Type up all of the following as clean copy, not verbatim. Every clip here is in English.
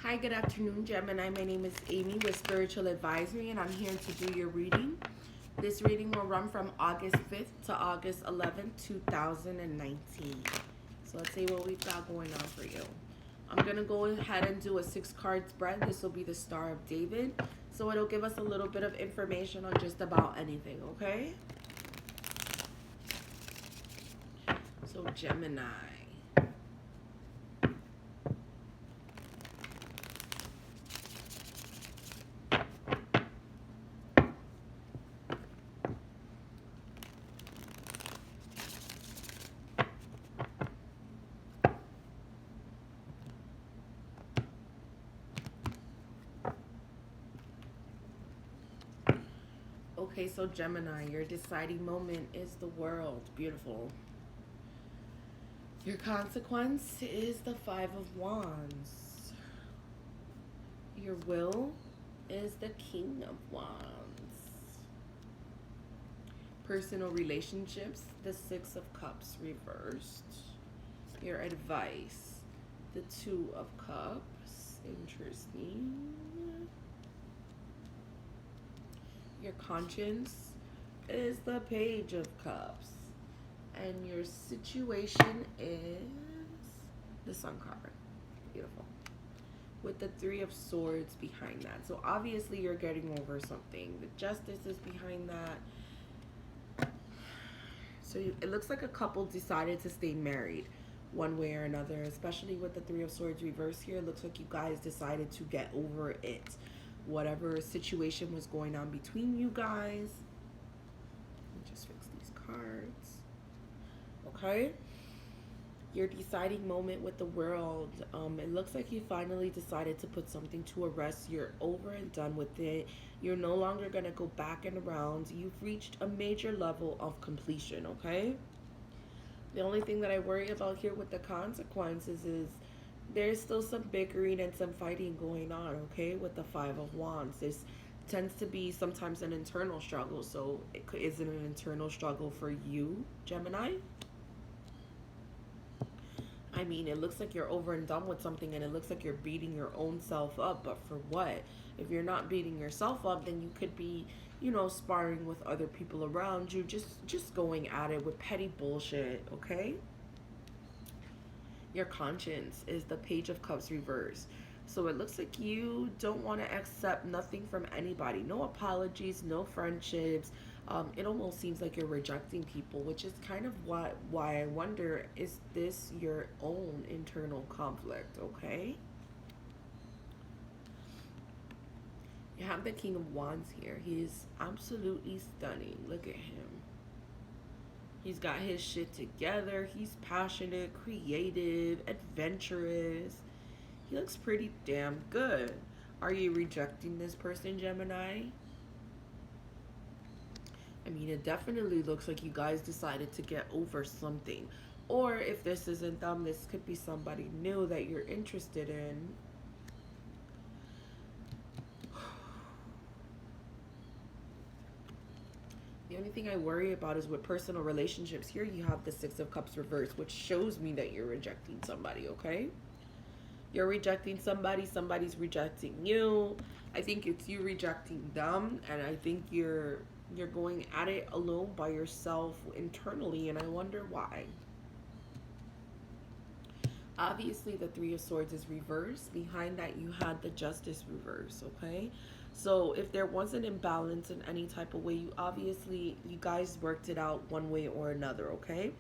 Hi, good afternoon, Gemini. My name is Amy with Spiritual Advisory, and I'm here to do your reading. This reading will run from August 5th to August 11th, 2019. So let's see what we've got going on for you. I'm going to go ahead and do a 6-card spread. This will be the Star of David. So it'll give us a little bit of information on just about anything, okay? So Gemini. Okay, so Gemini, your deciding moment is the world. Beautiful. Your consequence is the 5 of Wands. Your will is the King of Wands. Personal relationships, the 6 of Cups reversed. Your advice, the 2 of Cups. Interesting. Your conscience is the Page of Cups. And your situation is the Sun card. Beautiful. With the 3 of Swords behind that. So obviously you're getting over something. The Justice is behind that. So it looks like a couple decided to stay married one way or another, especially with the 3 of Swords reversed here. It looks like you guys decided to get over it. Whatever situation was going on between you guys. Let me just fix these cards. Okay. Your deciding moment with the world. It looks like you finally decided to put something to a rest. You're over and done with it. You're no longer going to go back and around. You've reached a major level of completion, okay? The only thing that I worry about here with the consequences is there's still some bickering and some fighting going on, okay, with the 5 of Wands. This tends to be sometimes an internal struggle. So is it an internal struggle for you, Gemini? I mean, it looks like you're over and done with something, and it looks like you're beating your own self up. But for what? If you're not beating yourself up, then you could be, you know, sparring with other people around you, just going at it with petty bullshit, okay? Your conscience is the Page of Cups reverse. So it looks like you don't want to accept nothing from anybody. No apologies, no friendships. It almost seems like you're rejecting people, which is kind of why I wonder, is this your own internal conflict, okay? You have the King of Wands here. He is absolutely stunning. Look at him. He's got his shit together. He's passionate, creative, adventurous. He looks pretty damn good. Are you rejecting this person, Gemini? I mean, it definitely looks like you guys decided to get over something. Or if this isn't them, this could be somebody new that you're interested in. The only thing I worry about is with personal relationships. Here you have the 6 of Cups reversed, which shows me that you're rejecting somebody, okay? You're rejecting somebody, somebody's rejecting you. I think it's you rejecting them, and I think you're going at it alone by yourself internally, and I wonder why. Obviously, the 3 of Swords is reversed. Behind that, you had the Justice reverse, okay? So if there was an imbalance in any type of way, you guys worked it out one way or another, okay?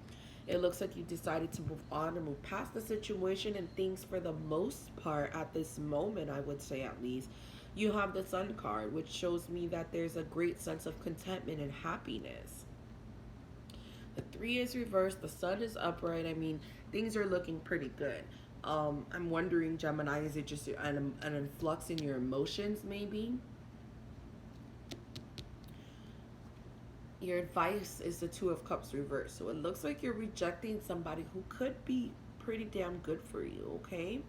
It looks like you decided to move on and move past the situation, and things for the most part at this moment, I would say at least, you have the Sun card, which shows me that there's a great sense of contentment and happiness. The 3 is reversed. The Sun is upright. I mean, things are looking pretty good. I'm wondering, Gemini, is it just an influx in your emotions, maybe? Your advice is the 2 of Cups reversed. So it looks like you're rejecting somebody who could be pretty damn good for you, okay?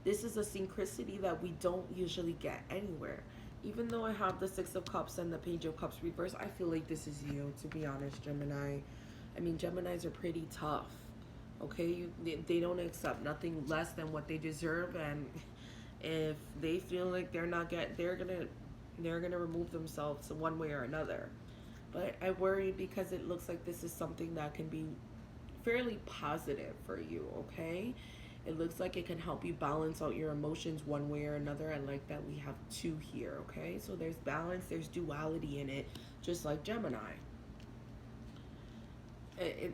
This is a synchronicity that we don't usually get anywhere. Even though I have the 6 of Cups and the Page of Cups reversed, I feel like this is you, to be honest, Gemini. I mean, Geminis are pretty tough. Okay, they don't accept nothing less than what they deserve, and If they feel like they're gonna remove themselves one way or another. But I worry because it looks like this is something that can be fairly positive for you, okay? It looks like it can help you balance out your emotions one way or another. I like that we have two here, okay? So there's balance, there's duality in it, just like Gemini.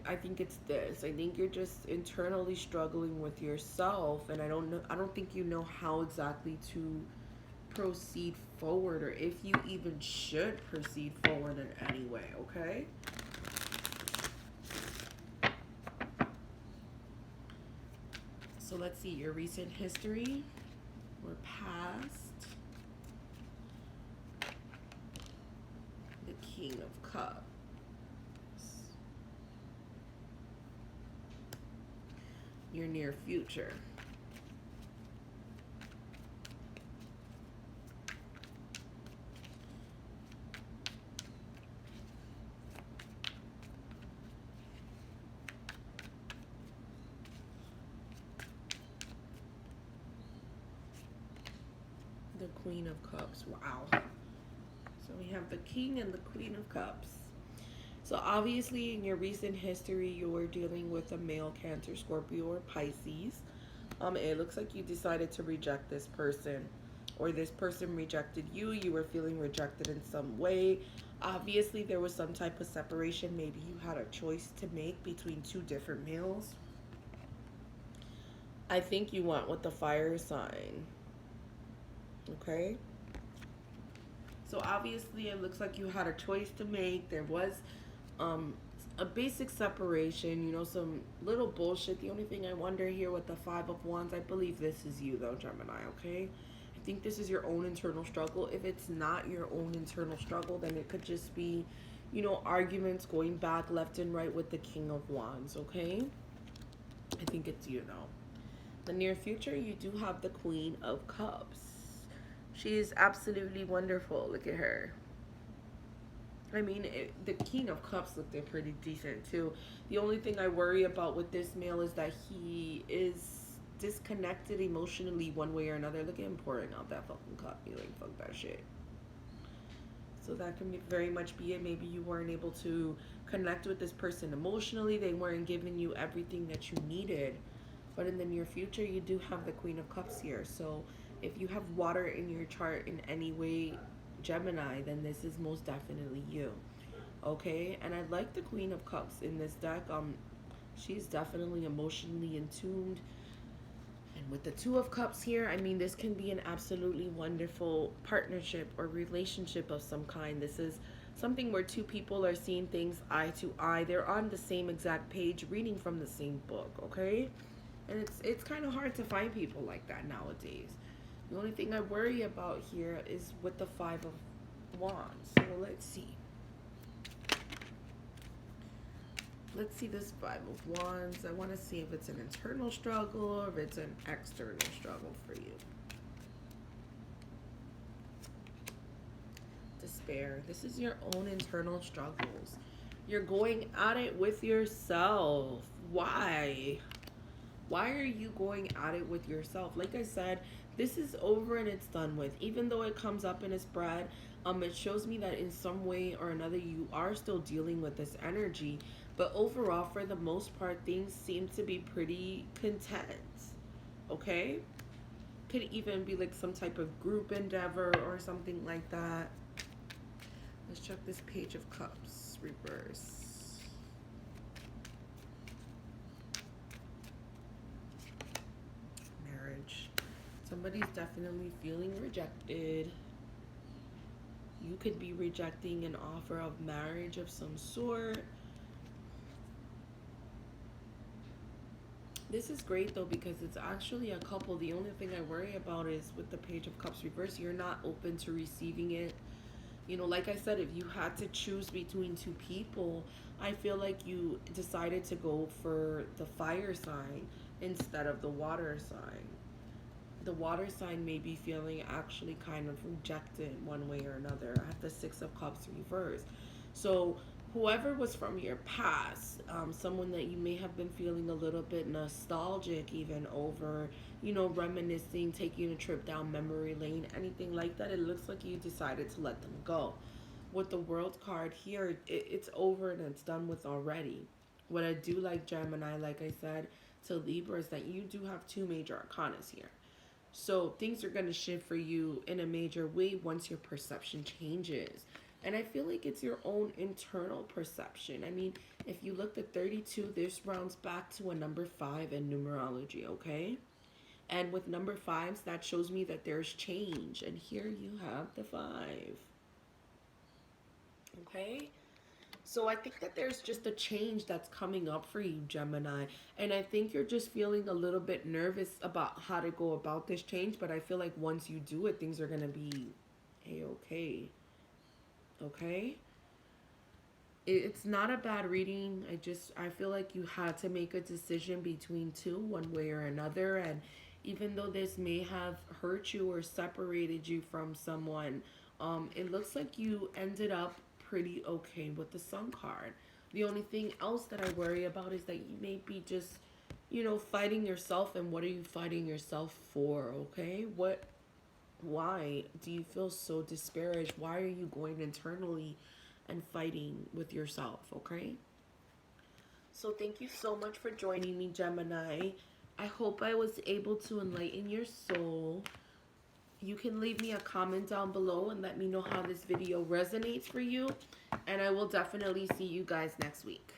I think it's this. I think you're just internally struggling with yourself, and I don't know. I don't think you know how exactly to proceed forward, or if you even should proceed forward in any way. Okay. So let's see your recent history. We're past the King of Cups. Your near future. The Queen of Cups. Wow. So we have the King and the Queen of Cups. So obviously in your recent history, you were dealing with a male Cancer, Scorpio, or Pisces. It looks like you decided to reject this person, or this person rejected you. You were feeling rejected in some way. Obviously there was some type of separation. Maybe you had a choice to make between two different males. I think you went with the fire sign. Okay. So obviously it looks like you had a choice to make. There was a basic separation, you know, some little bullshit. The only thing I wonder here with the Five of Wands, I believe this is you though, Gemini, okay? I think this is your own internal struggle. If it's not your own internal struggle, then it could just be, you know, arguments going back left and right with the King of Wands, okay? I think it's you though. The near future, you do have the Queen of Cups. She is absolutely wonderful. Look at her. I mean, the King of Cups looked pretty decent too. The only thing I worry about with this male is that he is disconnected emotionally one way or another. Look at him pouring out that fucking cup. He like, fuck that shit. So that can very much be it. Maybe you weren't able to connect with this person emotionally. They weren't giving you everything that you needed. But in the near future, you do have the Queen of Cups here. So if you have water in your chart in any way, Gemini, then this is most definitely you. Okay, and I like the Queen of Cups in this deck. She's definitely emotionally in tuned. And with the Two of Cups here, I mean, this can be an absolutely wonderful partnership or relationship of some kind. This is something where two people are seeing things eye to eye. They're on the same exact page, reading from the same book, okay? And it's kind of hard to find people like that nowadays. The only thing I worry about here is with the Five of Wands. So let's see. Let's see this Five of Wands. I want to see if it's an internal struggle or if it's an external struggle for you. Despair. This is your own internal struggles. You're going at it with yourself. Why? Why are you going at it with yourself? Like I said, this is over and it's done with. Even though it comes up in a spread, it shows me that in some way or another you are still dealing with this energy. But overall, for the most part, things seem to be pretty content. Okay? Could even be like some type of group endeavor or something like that. Let's check this Page of Cups reverse. Somebody's definitely feeling rejected. You could be rejecting an offer of marriage of some sort. This is great though because it's actually a couple. The only thing I worry about is with the Page of Cups reverse, you're not open to receiving it. You know, like I said, if you had to choose between two people, I feel like you decided to go for the fire sign instead of the water sign. The water sign may be feeling actually kind of rejected one way or another. I have the Six of Cups reversed. So whoever was from your past, someone that you may have been feeling a little bit nostalgic even over, you know, reminiscing, taking a trip down memory lane, anything like that, it looks like you decided to let them go. With the world card here, it's over and it's done with already. What I do like, Gemini, like I said to Libra, is that you do have two major arcanas here. So things are going to shift for you in a major way once your perception changes. And I feel like it's your own internal perception. I mean, if you look at 32, this rounds back to a number 5 in numerology, okay? And with number 5s, that shows me that there's change. And here you have the 5. Okay? So I think that there's just a change that's coming up for you, Gemini. And I think you're just feeling a little bit nervous about how to go about this change. But I feel like once you do it, things are going to be A-okay. Okay? It's not a bad reading. I feel like you had to make a decision between two, one way or another. And even though this may have hurt you or separated you from someone, it looks like you ended up pretty okay with the Sun card. The only thing else that I worry about is that you may be just, you know, fighting yourself. And what are you fighting yourself for? Okay? Why do you feel so disparaged? Why are you going internally and fighting with yourself? Okay? So thank you so much for joining me, Gemini. I hope I was able to enlighten your soul. You can leave me a comment down below and let me know how this video resonates for you. And I will definitely see you guys next week.